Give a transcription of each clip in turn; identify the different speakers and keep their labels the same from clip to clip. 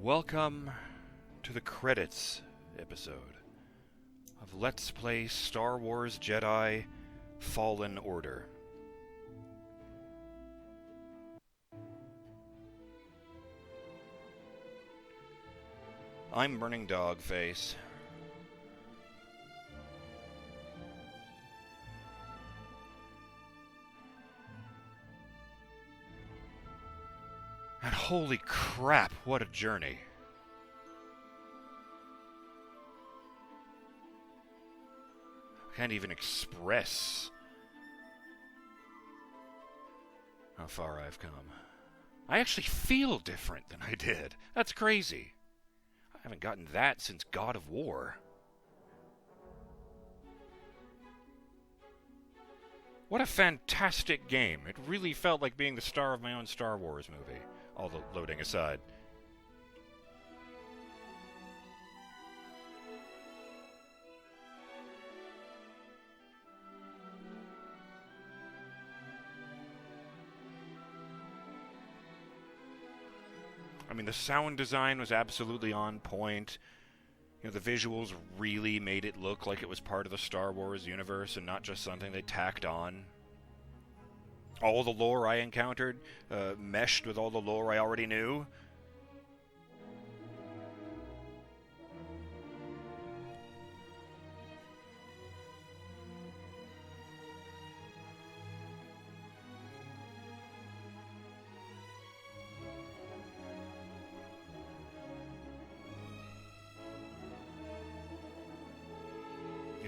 Speaker 1: Welcome to the credits episode of Let's Play Star Wars Jedi Fallen Order. I'm BurningDogFace. And holy crap, what a journey. I can't even express how far I've come. I actually feel different than I did. That's crazy. I haven't gotten that since God of War. What a fantastic game. It really felt like being the star of my own Star Wars movie. All the loading aside. I mean, the sound design was absolutely on point. You know, the visuals really made it look like it was part of the Star Wars universe and not just something they tacked on. All the lore I encountered meshed with all the lore I already knew.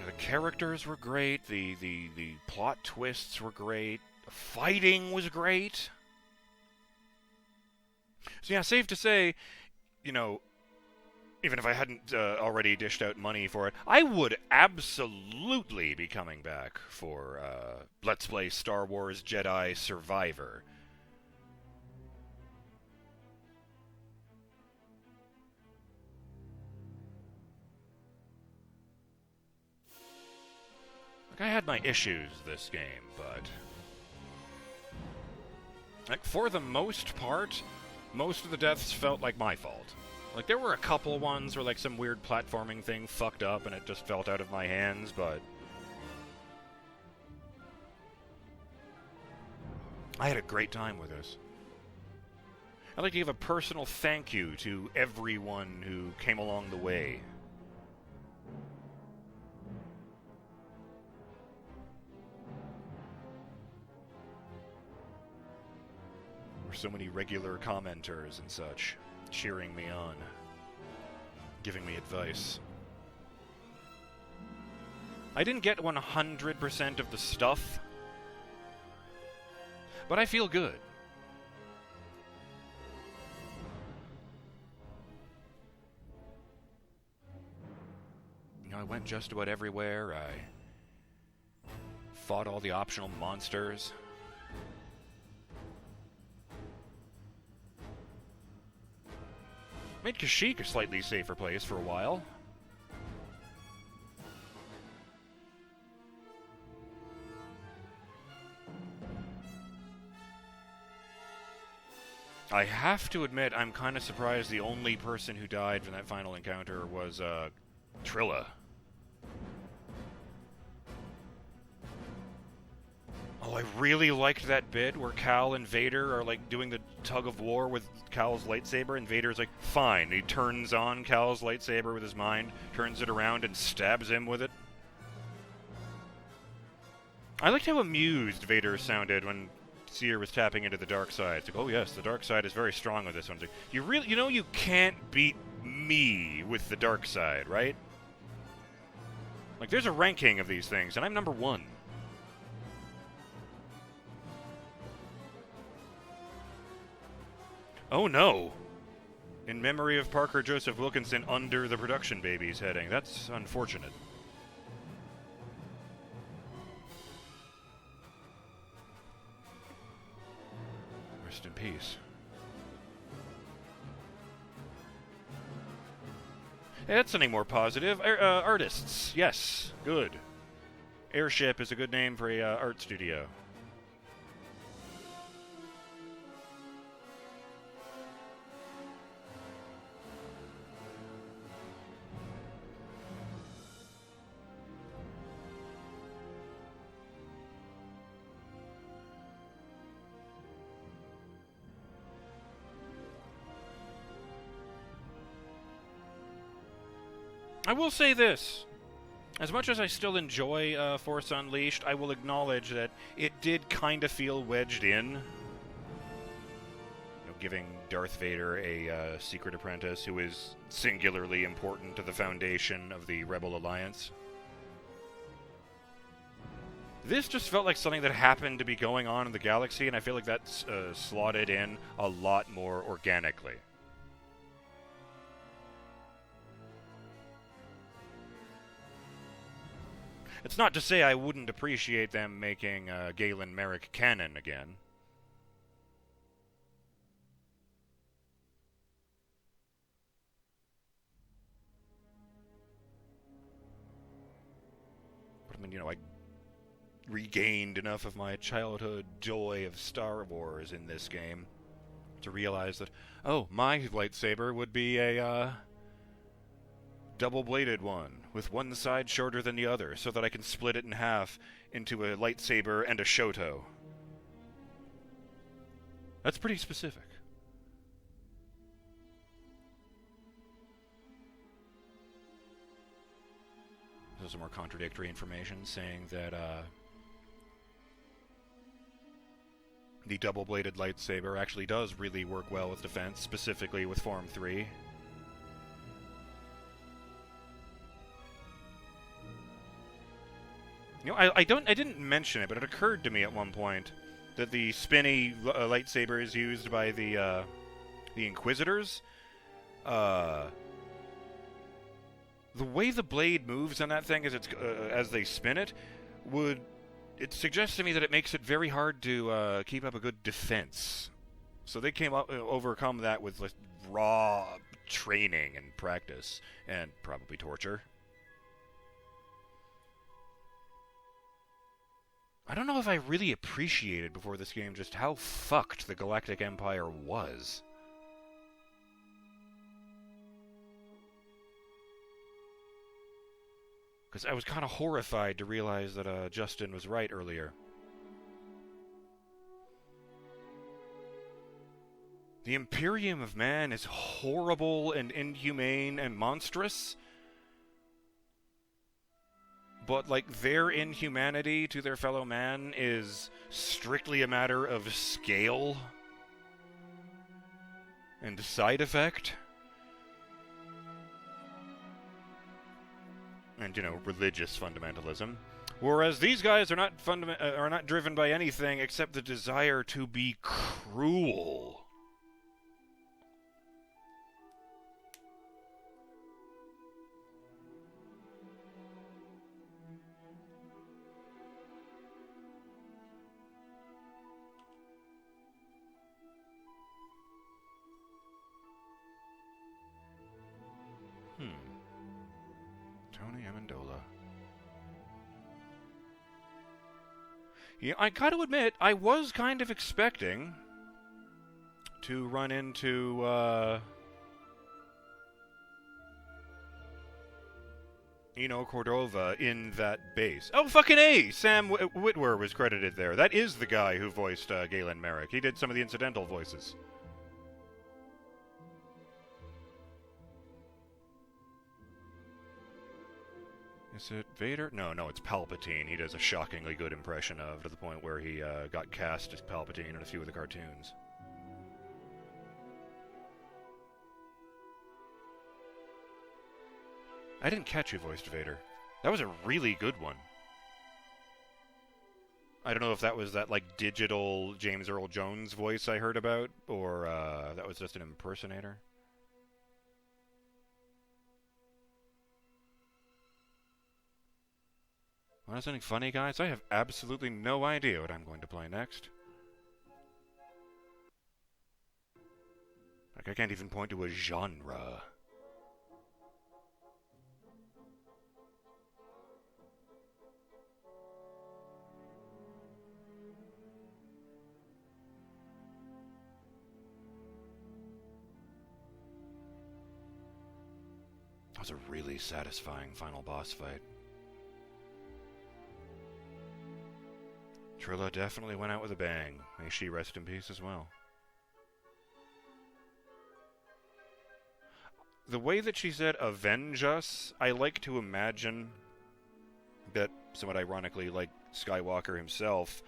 Speaker 1: The characters were great, the plot twists were great, the fighting was great. So yeah, safe to say, you know, even if I hadn't already dished out money for it, I would absolutely be coming back for Let's Play Star Wars Jedi Survivor. I had my issues this game, but like for the most part, most of the deaths felt like my fault. Like there were a couple ones where like some weird platforming thing fucked up and it just felt out of my hands, but I had a great time with this. I'd like to give a personal thank you to everyone who came along the way. So many regular commenters and such, cheering me on, giving me advice. I didn't get 100% of the stuff, but I feel good. You know, I went just about everywhere. I fought all the optional monsters. Made Kashyyyk a slightly safer place for a while. I have to admit, I'm kind of surprised the only person who died from that final encounter was, Trilla. Oh, I really liked that bit where Cal and Vader are, like, doing the tug-of-war with Cal's lightsaber, and Vader's like, fine. He turns on Cal's lightsaber with his mind, turns it around, and stabs him with it. I liked how amused Vader sounded when Seer was tapping into the dark side. It's like, oh yes, the dark side is very strong with this one. It's like, you know you can't beat me with the dark side, right? Like, there's a ranking of these things, and I'm number 1. Oh no! In memory of Parker Joseph Wilkinson under the production babies heading. That's unfortunate. Rest in peace. Hey, that's something more positive. Artists. Yes. Good. Airship is a good name for a art studio. I will say this. As much as I still enjoy Force Unleashed, I will acknowledge that it did kind of feel wedged in. You know, giving Darth Vader a secret apprentice who is singularly important to the foundation of the Rebel Alliance. This just felt like something that happened to be going on in the galaxy, and I feel like that's slotted in a lot more organically. It's not to say I wouldn't appreciate them making Galen Merrick canon again. But I mean, you know, I regained enough of my childhood joy of Star Wars in this game to realize that, oh, my lightsaber would be a double-bladed one, with one side shorter than the other, so that I can split it in half into a lightsaber and a Shoto. That's pretty specific. There's some more contradictory information saying that the double-bladed lightsaber actually does really work well with defense, specifically with Form 3. You know, I didn't mention it, but it occurred to me at one point that the spinny lightsabers used by the Inquisitors, the way the blade moves on that thing as they spin it, it suggests to me that it makes it very hard to keep up a good defense. So they came up overcome that with like, raw training and practice, and probably torture. I don't know if I really appreciated before this game just how fucked the Galactic Empire was. Because I was kind of horrified to realize that Justin was right earlier. The Imperium of Man is horrible and inhumane and monstrous. But, like, their inhumanity to their fellow man is strictly a matter of scale and side effect. And, you know, religious fundamentalism. Whereas these guys are not driven by anything except the desire to be cruel. Tony Amendola. Yeah, I gotta admit, I was kind of expecting to run into, Cordova in that base. Oh, fucking A! Sam Witwer was credited there. That is the guy who voiced Galen Merrick. He did some of the incidental voices. Is it Vader? No, it's Palpatine. He does a shockingly good impression of, to the point where he got cast as Palpatine in a few of the cartoons. I didn't catch who voiced Vader. That was a really good one. I don't know if that was that, like, digital James Earl Jones voice I heard about, or that was just an impersonator. Want something funny, guys? I have absolutely no idea what I'm going to play next. Like, I can't even point to a genre. That was a really satisfying final boss fight. Trilla definitely went out with a bang. May she rest in peace as well. The way that she said, avenge us, I like to imagine that, somewhat ironically, like Skywalker himself,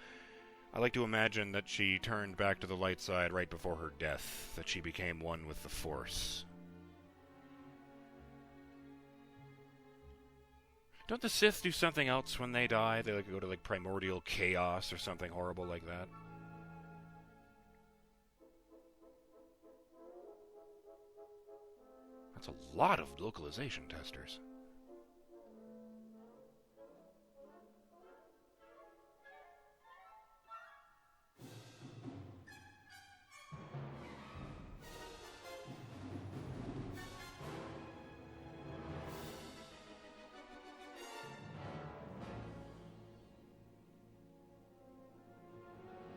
Speaker 1: I like to imagine that she turned back to the light side right before her death, that she became one with the Force. Don't the Sith do something else when they die? They go to like primordial chaos or something horrible like that? That's a lot of localization testers.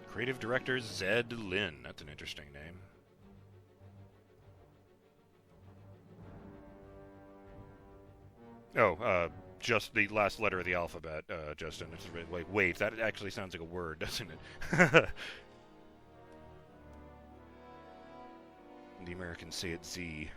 Speaker 1: Creative director Zed Lin. That's an interesting name. Oh, just the last letter of the alphabet, Justin. Wait, that actually sounds like a word, doesn't it? The Americans say it Z.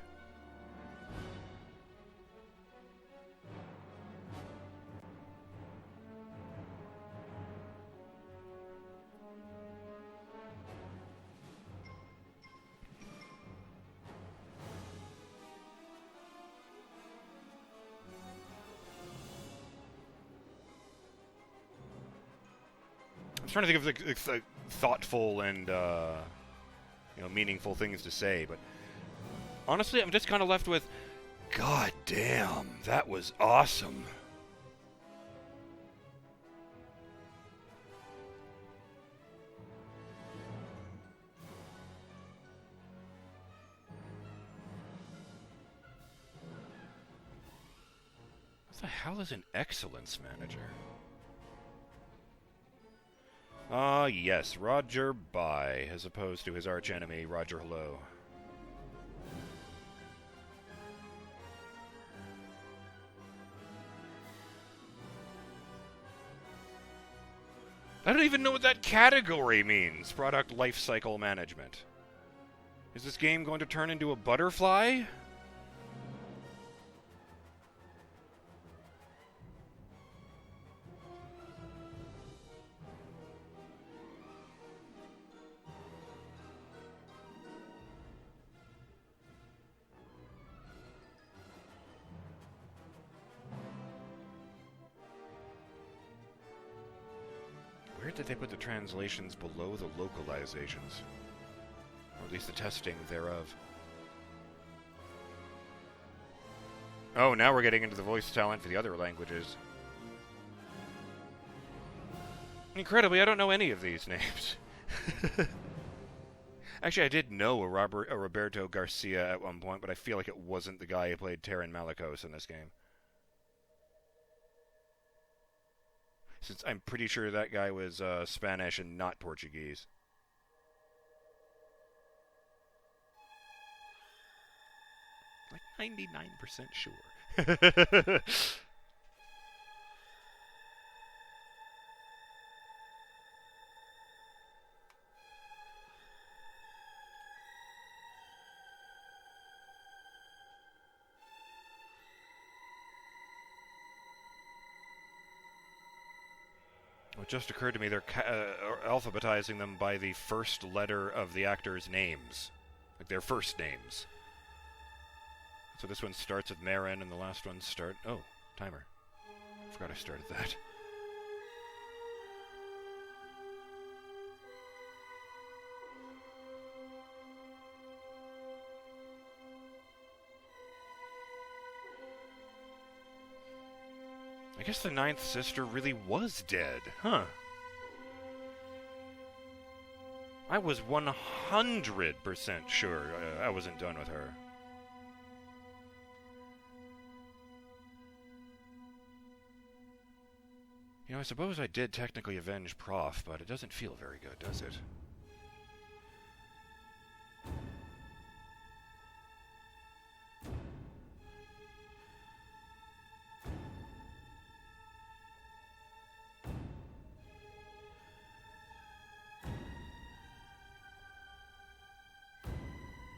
Speaker 1: I'm trying to think of like thoughtful and meaningful things to say, but honestly, I'm just kind of left with, God damn, that was awesome. What the hell is an excellence manager? Yes, Roger Bye, as opposed to his archenemy, Roger Hello. I don't even know what that category means, product lifecycle management. Is this game going to turn into a butterfly? Where did they put the translations below the localizations? Or at least the testing thereof. Oh, now we're getting into the voice talent for the other languages. Incredibly, I don't know any of these names. Actually, I did know a Roberto Garcia at one point, but I feel like it wasn't the guy who played Terran Malicos in this game. Since I'm pretty sure that guy was Spanish and not Portuguese. Like 99% sure. It just occurred to me they're alphabetizing them by the first letter of the actors' names. Like their first names. So this one starts with Marin and the last one Oh, timer. Forgot I started that. I guess the ninth sister really was dead, huh? I was 100% sure I wasn't done with her. I suppose I did technically avenge Prof, but it doesn't feel very good, does it?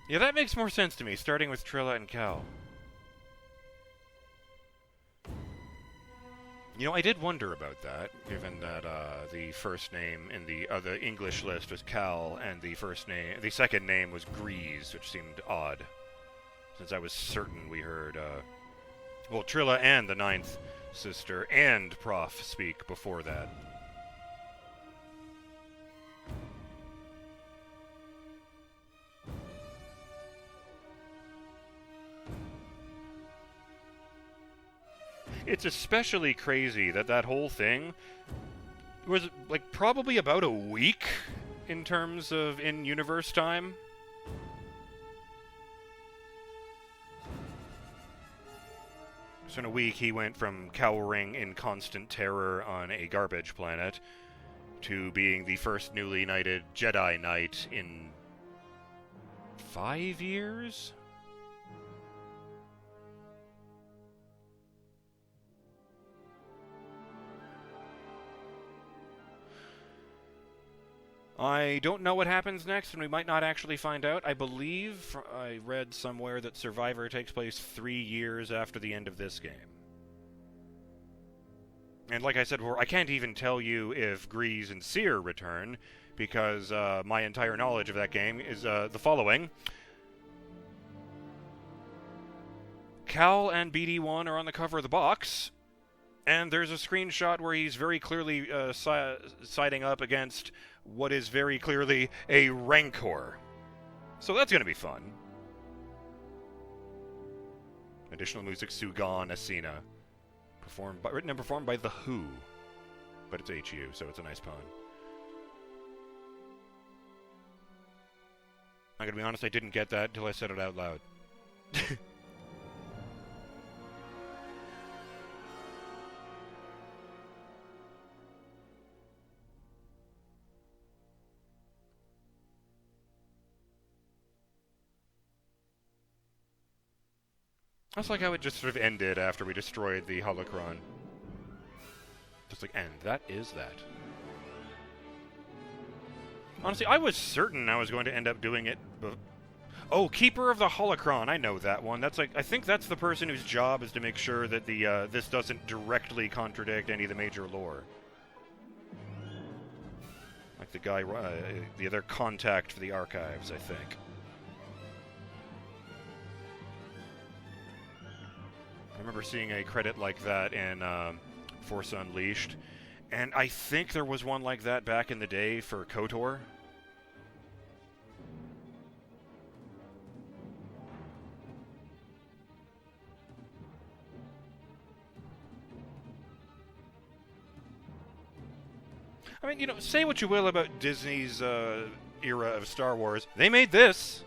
Speaker 1: Yeah, that makes more sense to me, starting with Trilla and Cal. You know, I did wonder about that, given that the first name in the English list was Cal, and the second name was Grease, which seemed odd, since I was certain we heard, well, Trilla and the ninth sister and Prof speak before that. It's especially crazy that that whole thing was, like, probably about a week in terms of in-universe time. So in a week, he went from cowering in constant terror on a garbage planet to being the first newly knighted Jedi Knight in 5 years? I don't know what happens next, and we might not actually find out. I believe I read somewhere that Survivor takes place 3 years after the end of this game. And like I said before, I can't even tell you if Grease and Seer return, because my entire knowledge of that game is the following. Cal and BD1 are on the cover of the box, and there's a screenshot where he's very clearly siding up against what is very clearly a Rancor. So that's going to be fun. Additional music, Sugan Asina. Written and performed by The Who. But it's HU, so it's a nice pun. I'm going to be honest, I didn't get that until I said it out loud. That's like how it just sort of ended after we destroyed the holocron. Just like, and that is that. Honestly, I was certain I was going to end up doing it. Oh, Keeper of the Holocron. I know that one. That's like, I think that's the person whose job is to make sure that the this doesn't directly contradict any of the major lore. Like the guy, the other contact for the archives, I think. I remember seeing a credit like that in Force Unleashed, and I think there was one like that back in the day for KOTOR. I mean, you know, say what you will about Disney's era of Star Wars. They made this.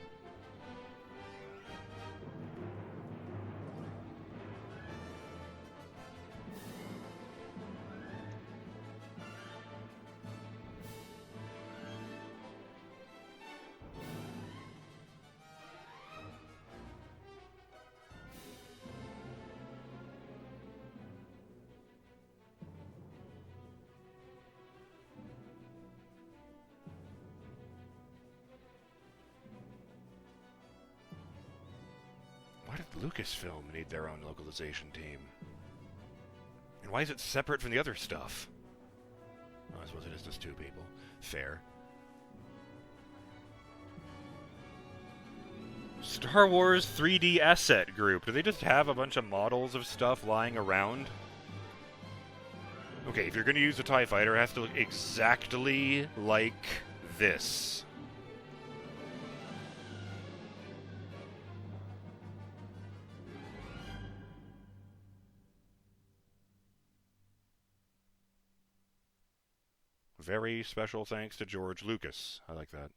Speaker 1: Why did Lucasfilm need their own localization team? And why is it separate from the other stuff? Oh, I suppose it is just two people. Fair. Star Wars 3D Asset Group. Do they just have a bunch of models of stuff lying around? Okay, if you're going to use a TIE Fighter, it has to look exactly like this. Very special thanks to George Lucas. I like that.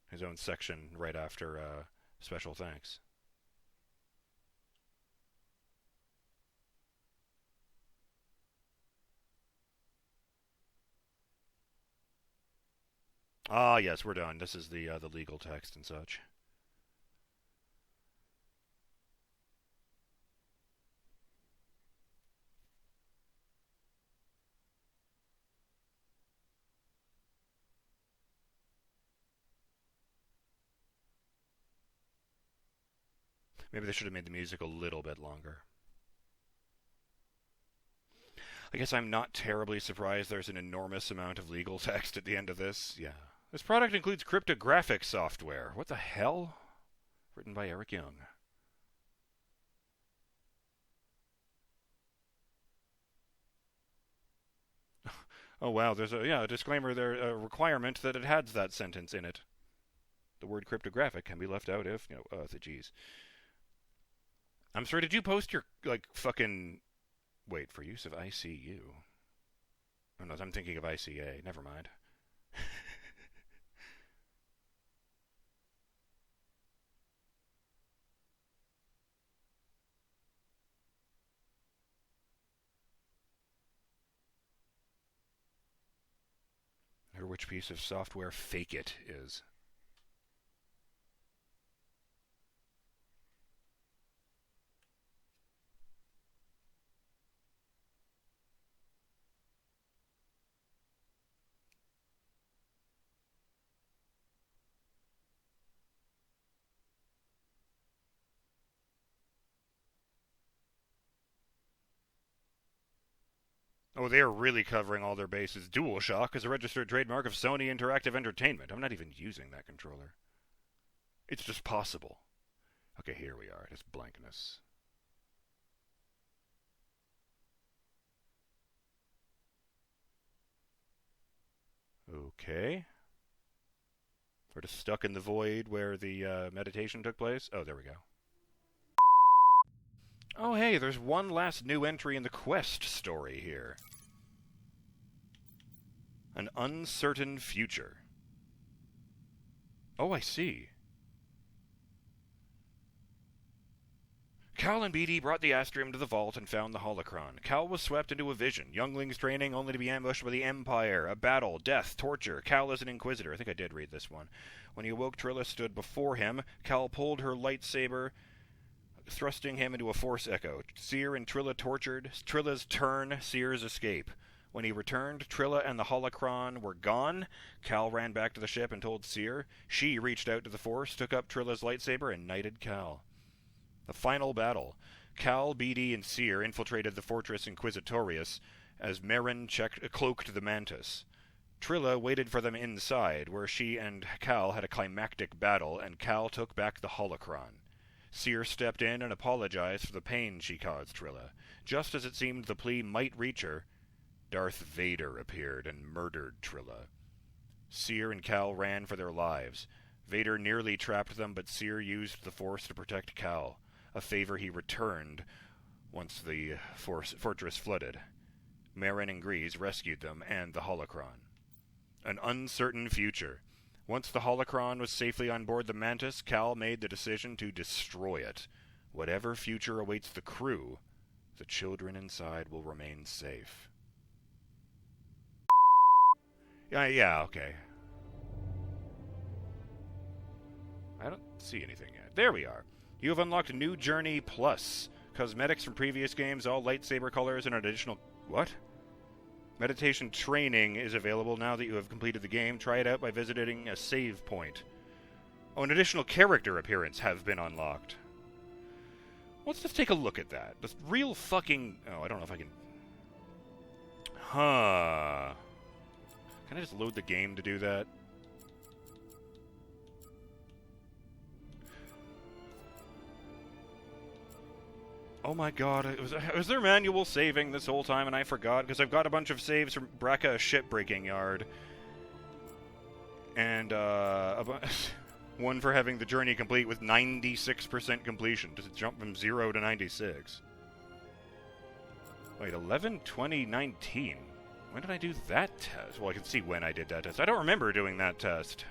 Speaker 1: His own section right after special thanks. Ah, yes, we're done. This is the legal text and such. Maybe they should have made the music a little bit longer. I guess I'm not terribly surprised there's an enormous amount of legal text at the end of this. Yeah. This product includes cryptographic software. What the hell? Written by Eric Young. Oh wow, there's a disclaimer there, a requirement that it has that sentence in it. The word cryptographic can be left out if, geez. I'm sorry, did you post your, fucking... Wait, for use of ICU? Oh no, I'm thinking of ICA. Never mind. Or which piece of software fake it is. Oh, they are really covering all their bases. DualShock is a registered trademark of Sony Interactive Entertainment. I'm not even using that controller. It's just possible. Okay, here we are. It's blankness. Okay. We're just stuck in the void where the meditation took place. Oh, there we go. Oh, hey, there's one last new entry in the quest story here. An uncertain future. Oh, I see. Cal and BD brought the Astrium to the vault and found the holocron. Cal was swept into a vision. Younglings training only to be ambushed by the Empire. A battle, death, torture. Cal is an Inquisitor. I think I did read this one. When he awoke, Trilla stood before him. Cal pulled her lightsaber, thrusting him into a force echo. Cere and Trilla tortured. Trilla's turn, Cere's escape. When he returned, Trilla and the holocron were gone. Cal ran back to the ship and told Cere. She reached out to the Force, took up Trilla's lightsaber, and knighted Cal. The final battle. Cal, BD, and Cere infiltrated the Fortress Inquisitorius as Merrin cloaked the Mantis. Trilla waited for them inside, where she and Cal had a climactic battle, and Cal took back the holocron. Cere stepped in and apologized for the pain she caused Trilla. Just as it seemed the plea might reach her, Darth Vader appeared and murdered Trilla. Cere and Cal ran for their lives. Vader nearly trapped them, but Cere used the Force to protect Cal, a favor he returned once the fortress flooded. Merrin and Grease rescued them and the holocron. An uncertain future. Once the holocron was safely on board the Mantis, Cal made the decision to destroy it. Whatever future awaits the crew, the children inside will remain safe. Yeah, okay. I don't see anything yet. There we are. You have unlocked a new Journey Plus. Cosmetics from previous games, all lightsaber colors, and an additional... What? Meditation training is available now that you have completed the game. Try it out by visiting a save point. Oh, an additional character appearance have been unlocked. Let's just take a look at that. The real fucking... Oh, I don't know if I can... Huh. Can I just load the game to do that? Oh my god, was there manual saving this whole time and I forgot? Because I've got a bunch of saves from Braca Shipbreaking Yard. And, one for having the journey complete with 96% completion. Does it jump from 0 to 96? Wait, 11/20/19. When did I do that test? Well, I can see when I did that test. I don't remember doing that test.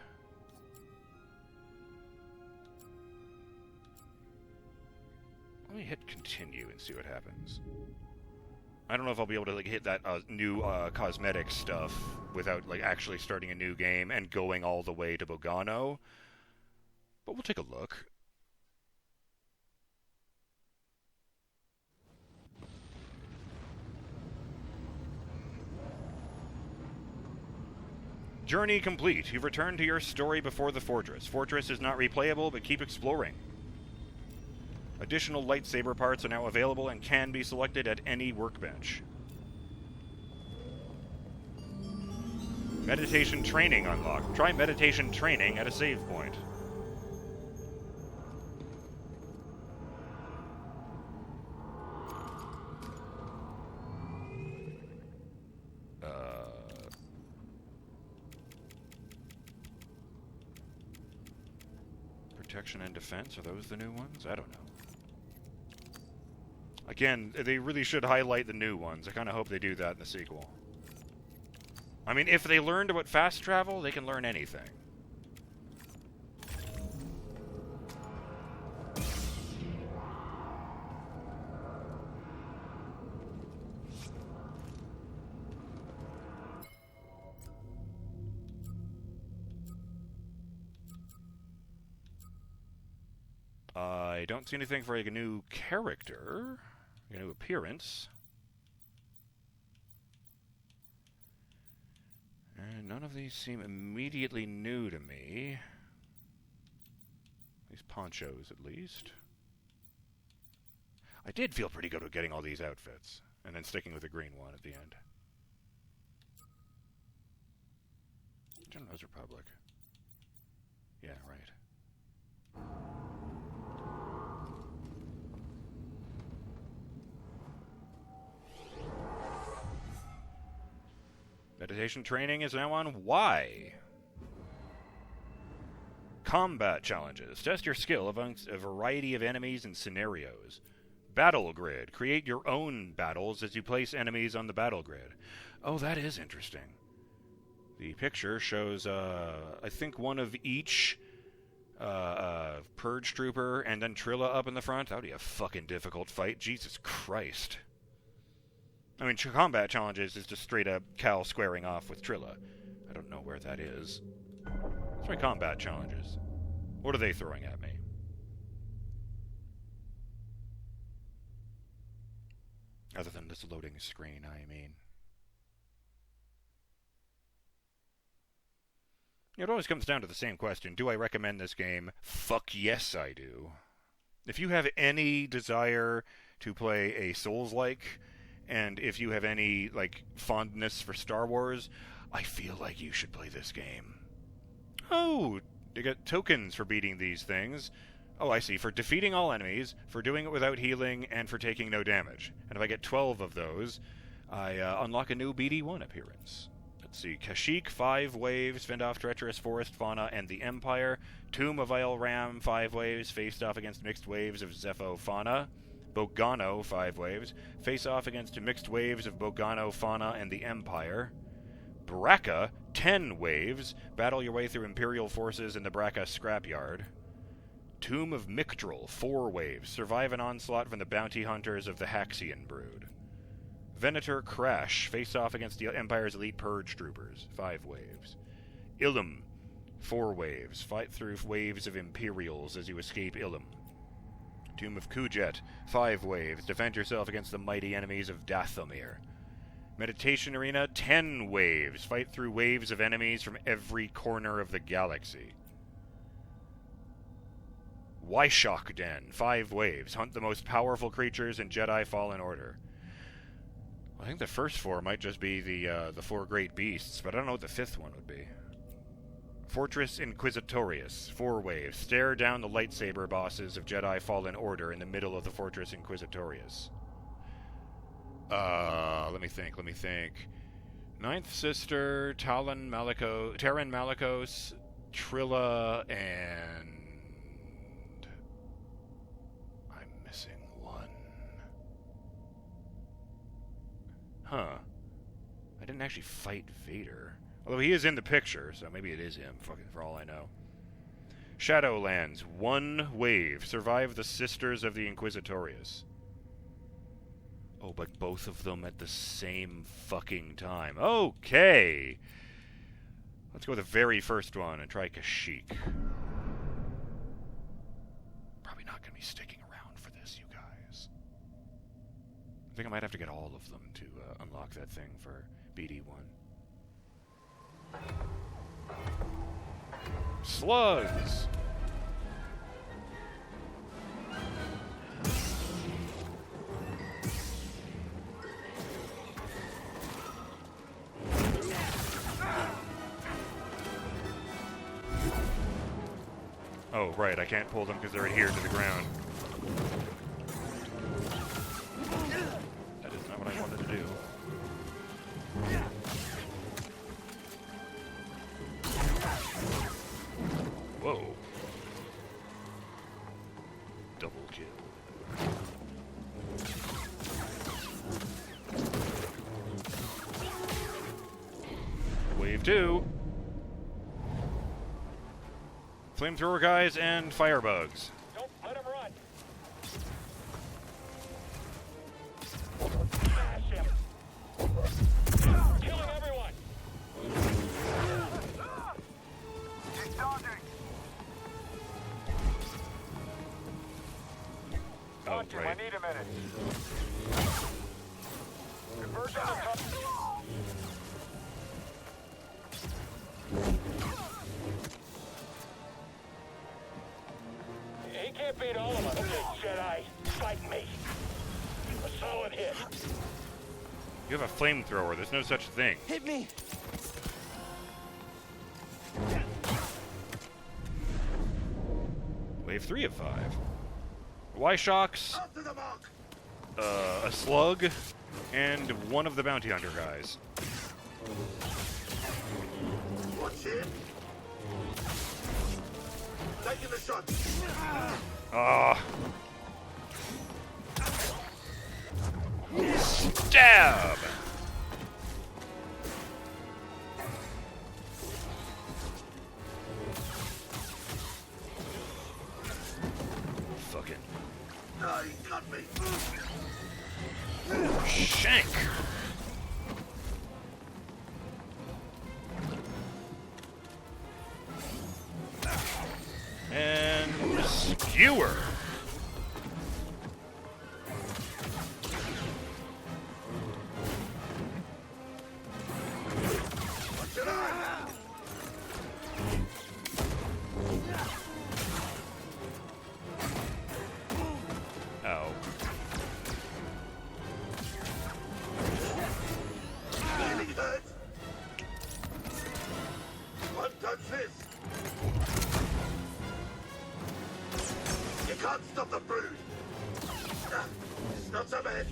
Speaker 1: Let me hit continue and see what happens. I don't know if I'll be able to hit that new cosmetic stuff without actually starting a new game and going all the way to Bogano. But we'll take a look. Journey complete. You've returned to your story before the fortress. Fortress is not replayable, but keep exploring. Additional lightsaber parts are now available and can be selected at any workbench. Meditation training unlocked. Try meditation training at a save point. Protection and defense, are those the new ones? I don't know. Again, they really should highlight the new ones. I kind of hope they do that in the sequel. I mean, if they learned about fast travel, they can learn anything. I don't see anything for a new character, a new appearance. And none of these seem immediately new to me. These ponchos, at least. I did feel pretty good with getting all these outfits, and then sticking with the green one at the end. General's Republic. Yeah, right. Meditation training is now on Y. Combat challenges. Test your skill amongst a variety of enemies and scenarios. Battle grid. Create your own battles as you place enemies on the battle grid. Oh, that is interesting. The picture shows, I think, one of each Purge Trooper and then Trilla up in the front. That would be a fucking difficult fight. Jesus Christ. I mean, combat challenges is just straight up Cal squaring off with Trilla. I don't know where that is. Let's try combat challenges. What are they throwing at me? Other than this loading screen, I mean. It always comes down to the same question. Do I recommend this game? Fuck yes, I do. If you have any desire to play a Souls-like, and if you have any, like, fondness for Star Wars, I feel like you should play this game. Oh, you get tokens for beating these things. Oh, I see. For defeating all enemies, for doing it without healing, and for taking no damage. And if I get 12 of those, I unlock a new BD1 appearance. Let's see. Kashyyyk, 5 waves, fend off treacherous forest fauna and the Empire. Tomb of Isle Ram, 5 waves, faced off against mixed waves of Zepho fauna. Bogano, 5 waves, face off against mixed waves of Bogano fauna and the Empire. Bracca, 10 waves, battle your way through Imperial forces in the Bracca scrapyard. Tomb of Mictril, 4 waves, survive an onslaught from the bounty hunters of the Haxian brood. Venator Crash, face off against the Empire's elite Purge Troopers, 5 waves. Ilum, 4 waves, fight through waves of Imperials as you escape Ilum. Tomb of Kujet, 5 waves, defend yourself against the mighty enemies of Dathomir. Meditation Arena, 10 waves, fight through waves of enemies from every corner of the galaxy. Wyshok Den, 5 waves, hunt the most powerful creatures in Jedi Fallen Order. I think the first 4 might just be the 4 great beasts, but I don't know what the 5th one would be. Fortress Inquisitorius, 4 waves. Stare down the lightsaber bosses of Jedi Fallen Order in the middle of the Fortress Inquisitorius. Let me think. Ninth Sister, Taran Malicos, Trilla, and... I'm missing one. Huh. I didn't actually fight Vader. Although he is in the picture, so maybe it is him, for all I know. Shadowlands, 1 wave. Survive the Sisters of the Inquisitorius. Oh, but both of them at the same fucking time. Okay! Let's go with the very first one and try Kashyyyk. Probably not going to be sticking around for this, you guys. I think I might have to get all of them to unlock that thing for BD1. Slugs! Oh, right, I can't pull them because they're adhered to the ground. That is not what I wanted to do. Whoa. Double kill. Wave 2. Flamethrower guys and firebugs.
Speaker 2: Don't let him run. Killing everyone. He's dodging.
Speaker 1: Oh,
Speaker 2: I
Speaker 1: right.
Speaker 2: need a minute. Conversion He can't beat all of us. Okay, Jedi, fight me. A solid hit.
Speaker 1: You have a flamethrower. There's no such thing.
Speaker 3: Hit me!
Speaker 1: Wave 3 of 5. Y-Shocks, a slug, and one of the bounty hunter guys.
Speaker 4: Watch it. Taking the shot.
Speaker 1: Ah. Stab! Fucking
Speaker 4: No, he cut me.
Speaker 1: shank! And skewer. Oh.
Speaker 4: Really hurt. One touch this. You can't stop the brood. It's not so bad.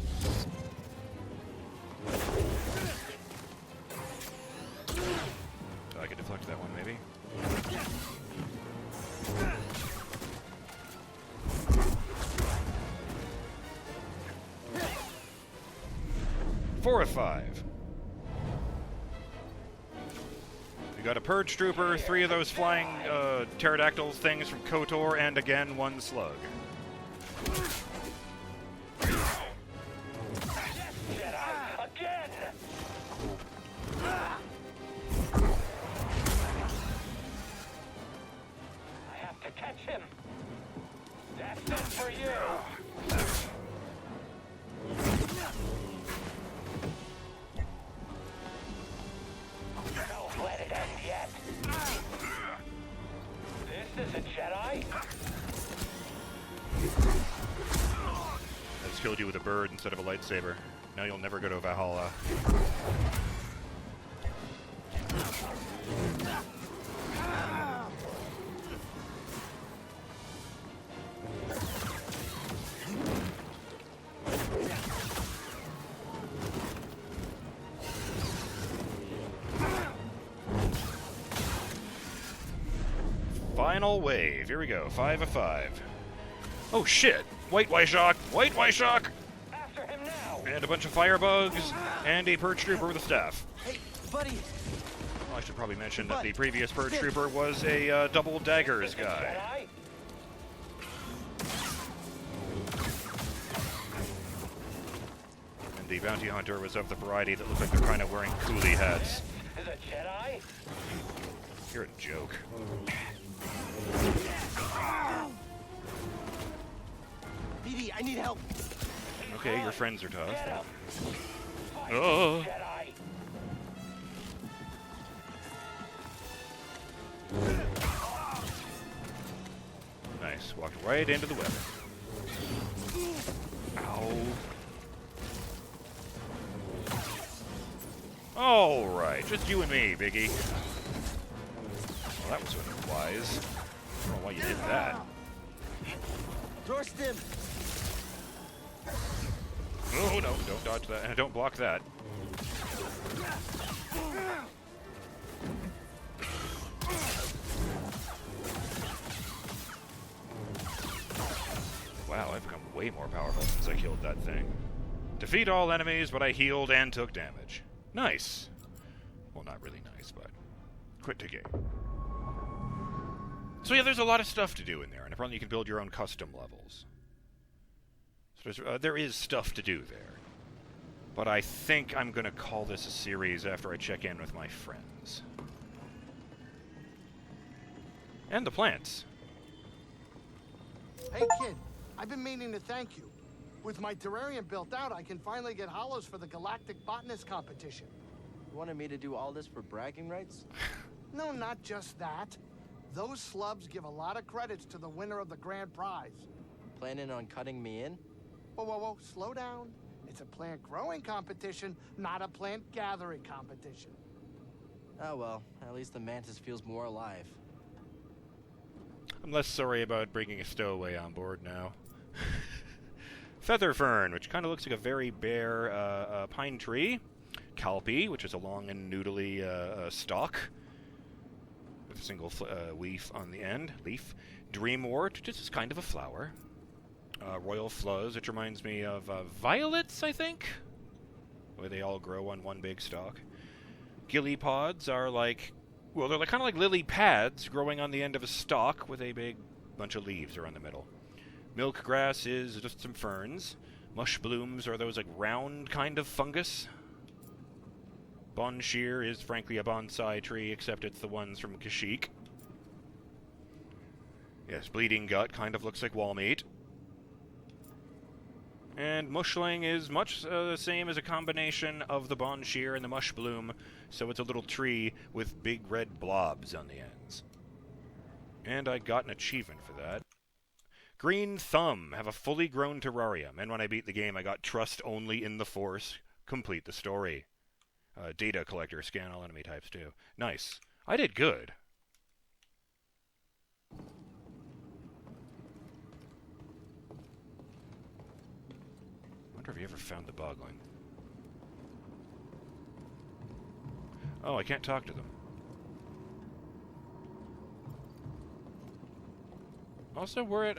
Speaker 1: I could deflect that one, maybe. Four of 5. We got a Purge Trooper, 3 of those flying pterodactyl things from KOTOR, and again, 1 slug.
Speaker 2: Again! I have to catch him. That's it for you. Don't let it end yet. This isn't Jedi.
Speaker 1: I just killed you with a bird instead of a lightsaber. Now you'll never go to Valhalla. Final wave. Here we go. 5 of 5. Oh shit! White Y-Shock! White Y-Shock!
Speaker 2: After him now.
Speaker 1: And a bunch of firebugs, and a Purge Trooper with a staff.
Speaker 3: Hey, buddy!
Speaker 1: Well, I should probably mention that the previous Purge Trooper was a double daggers guy.
Speaker 2: Jedi.
Speaker 1: And the bounty hunter was of the variety that look like they're kind of wearing coolie hats.
Speaker 2: Is it Jedi?
Speaker 1: You're a joke.
Speaker 3: BD, I need help!
Speaker 1: Okay, your friends are tough.
Speaker 2: Get him.
Speaker 1: Oh.
Speaker 2: Jedi.
Speaker 1: Nice. Walked right into the web. Ow. Alright, just you and me, Biggie. Well, that was wise. don't know why you did that.
Speaker 3: Door stim.
Speaker 1: Oh, no, don't dodge that. And don't block that. Wow, I've become way more powerful since I killed that thing. Defeat all enemies, but I healed and took damage. Nice. Well, not really nice, but quit to game. So yeah, there's a lot of stuff to do in there, and apparently you can build your own custom levels. So there is stuff to do there. But I think I'm going to call this a series after I check in with my friends. And the plants.
Speaker 5: Hey, kid. I've been meaning to thank you. With my terrarium built out, I can finally get hollows for the Galactic Botanist Competition.
Speaker 3: You wanted me to do all this for bragging rights?
Speaker 5: No, not just that. Those slubs give a lot of credits to the winner of the grand prize.
Speaker 3: Planning on cutting me in?
Speaker 5: Whoa, whoa, whoa, slow down. It's a plant growing competition, not a plant gathering competition.
Speaker 3: Oh well, at least the Mantis feels more alive.
Speaker 1: I'm less sorry about bringing a stowaway on board now. Feather fern, which kind of looks like a very bare pine tree. Calpy, which is a long and noodly stalk with a single leaf on the end. Leaf. Dreamwort, which is kind of a flower. Royal Fuzz, which reminds me of violets, I think? The way they all grow on one big stalk. Gilly pods are like, well, they're kind of like lily pads growing on the end of a stalk with a big bunch of leaves around the middle. Milk grass is just some ferns. Mush blooms are those like round kind of fungus. Bonsheer is frankly a bonsai tree, except it's the ones from Kashyyyk. Yes, bleeding gut kind of looks like wall meat. And mushling is much the same as a combination of the bonsheer and the mush bloom, so it's a little tree with big red blobs on the ends. And I got an achievement for that. Green Thumb, have a fully grown terrarium, and when I beat the game I got Trust Only in the Force, complete the story. Data collector, scan all enemy types too. Nice. I did good. Wonder if he ever found the bogling. Oh, I can't talk to them. Also, we're at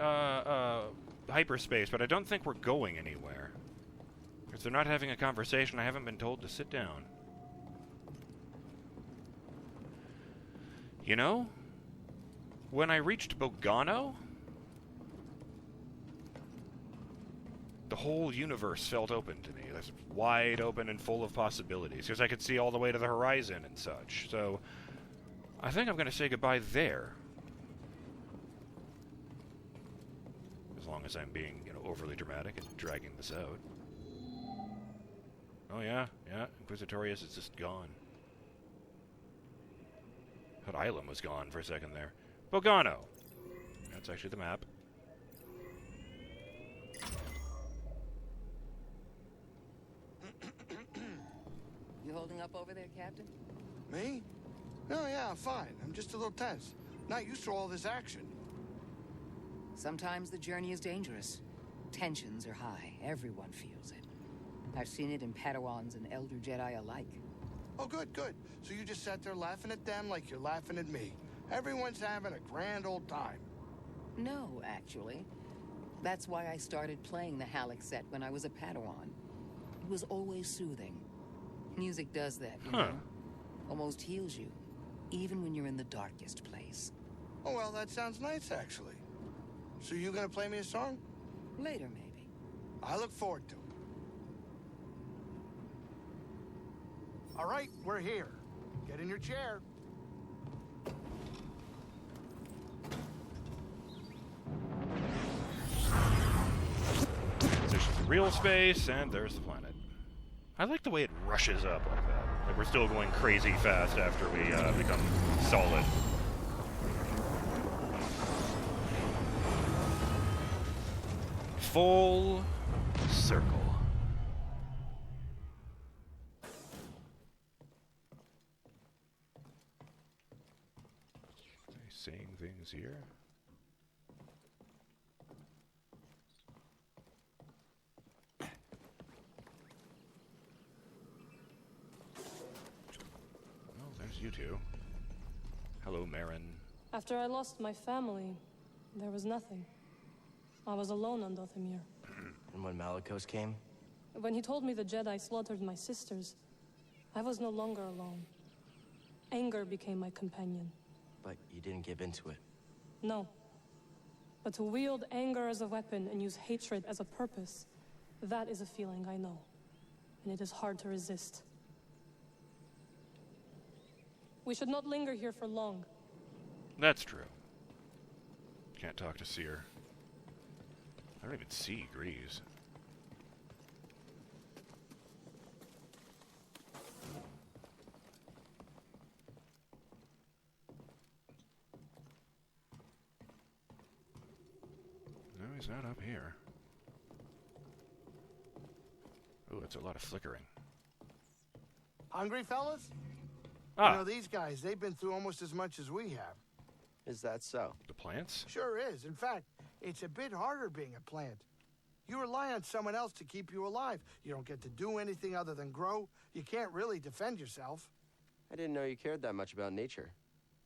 Speaker 1: hyperspace, but I don't think we're going anywhere. If they're not having a conversation, I haven't been told to sit down. You know, when I reached Bogano, the whole universe felt open to me. It was wide open and full of possibilities, because I could see all the way to the horizon and such. So, I think I'm going to say goodbye there. As long as I'm being, overly dramatic and dragging this out. Oh yeah, Inquisitorius is just gone. Thought Ilum was gone for a second there. Bogano! That's actually the map.
Speaker 6: You holding up over there, Captain?
Speaker 5: Me? No, yeah, I'm fine. I'm just a little tense. Not used to all this action.
Speaker 6: Sometimes the journey is dangerous. Tensions are high. Everyone feels it. I've seen it in Padawans and Elder Jedi alike.
Speaker 5: Oh, good, good. So you just sat there laughing at them like you're laughing at me. Everyone's having a grand old time.
Speaker 6: No, actually. That's why I started playing the Halleck set when I was a Padawan. It was always soothing. Music does that, you know? Almost heals you, even when you're in the darkest place.
Speaker 5: Oh, well, that sounds nice, actually. So you gonna play me a song?
Speaker 6: Later, maybe.
Speaker 5: I look forward to it. All right, we're here. Get in your chair.
Speaker 1: There's real space, and there's the planet. I like the way it rushes up like that. Like we're still going crazy fast after we become solid. Full circle. Saying things here. you two. Hello, Marin.
Speaker 7: After I lost my family, there was nothing. I was alone on Dothamir.
Speaker 3: And when Malicos came?
Speaker 7: When he told me the Jedi slaughtered my sisters, I was no longer alone. Anger became my companion.
Speaker 3: But you didn't give into it.
Speaker 7: No. But to wield anger as a weapon and use hatred as a purpose, that is a feeling I know. And it is hard to resist. We should not linger here for long.
Speaker 1: That's true. Can't talk to Seer. I don't even see Grease. No, he's not up here. Oh, it's a lot of flickering.
Speaker 5: Hungry, fellas?
Speaker 1: Ah,
Speaker 5: You know, these guys, they've been through almost as much as we have.
Speaker 3: Is that so?
Speaker 1: the plants?
Speaker 5: Sure is. In fact, it's a bit harder being a plant. You rely on someone else to keep you alive. You don't get to do anything other than grow. You can't really defend yourself.
Speaker 3: I didn't know you cared that much about nature.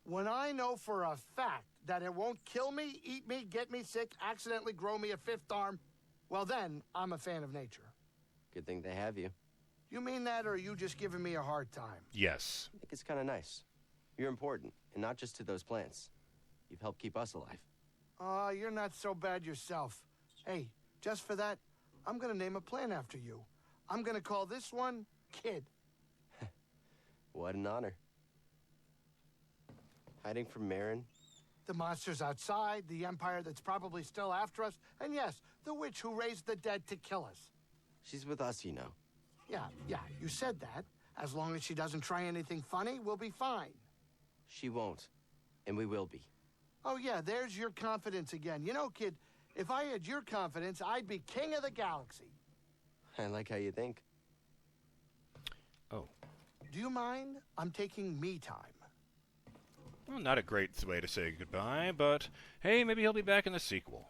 Speaker 5: When I know for a fact that it won't kill me, eat me, get me sick, accidentally grow me a fifth arm, well then, I'm a fan of nature.
Speaker 3: Good thing they have you.
Speaker 5: You mean that, or are you just giving me a hard time?
Speaker 1: Yes.
Speaker 3: I think it's kind of nice. You're important, and not just to those plants. You've helped keep us alive.
Speaker 5: Aw, you're not so bad yourself. Hey, just for that, I'm gonna name a plant after you. I'm gonna call this one Kid.
Speaker 3: What an honor. Hiding from Marin?
Speaker 5: The monsters outside, the Empire that's probably still after us, and yes, the witch who raised the dead to kill us.
Speaker 3: She's with us, you know.
Speaker 5: Yeah, you said that. As long as she doesn't try anything funny, we'll be fine.
Speaker 3: She won't. And we will be.
Speaker 5: Oh yeah, there's your confidence again. You know, kid, if I had your confidence, I'd be king of the galaxy.
Speaker 3: I like how you think.
Speaker 1: Oh.
Speaker 5: Do you mind? I'm taking me time.
Speaker 1: Well, not a great way to say goodbye, but hey, maybe he'll be back in the sequel.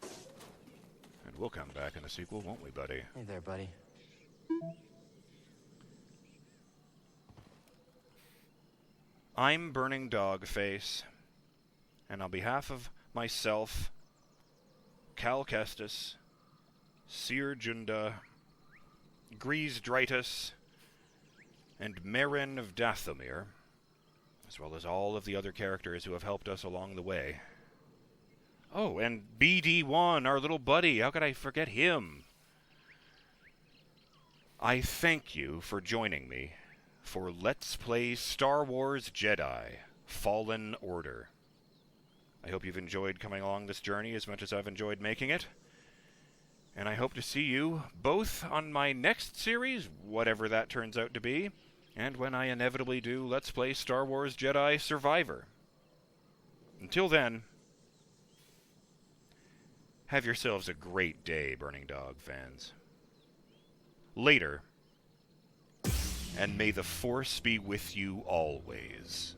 Speaker 1: And we'll come back in the sequel, won't we, buddy?
Speaker 3: Hey there, buddy.
Speaker 1: I'm BurningDogFace, and on behalf of myself, Cal Kestis, Seer Junda, Grease Dritus, and Marin of Dathomir, as well as all of the other characters who have helped us along the way. Oh, and BD1, our little buddy, how could I forget him? I thank you for joining me for Let's Play Star Wars Jedi Fallen Order. I hope you've enjoyed coming along this journey as much as I've enjoyed making it. And I hope to see you both on my next series, whatever that turns out to be, and when I inevitably do Let's Play Star Wars Jedi Survivor. Until then, have yourselves a great day, Burning Dog fans. Later, and may the Force be with you always.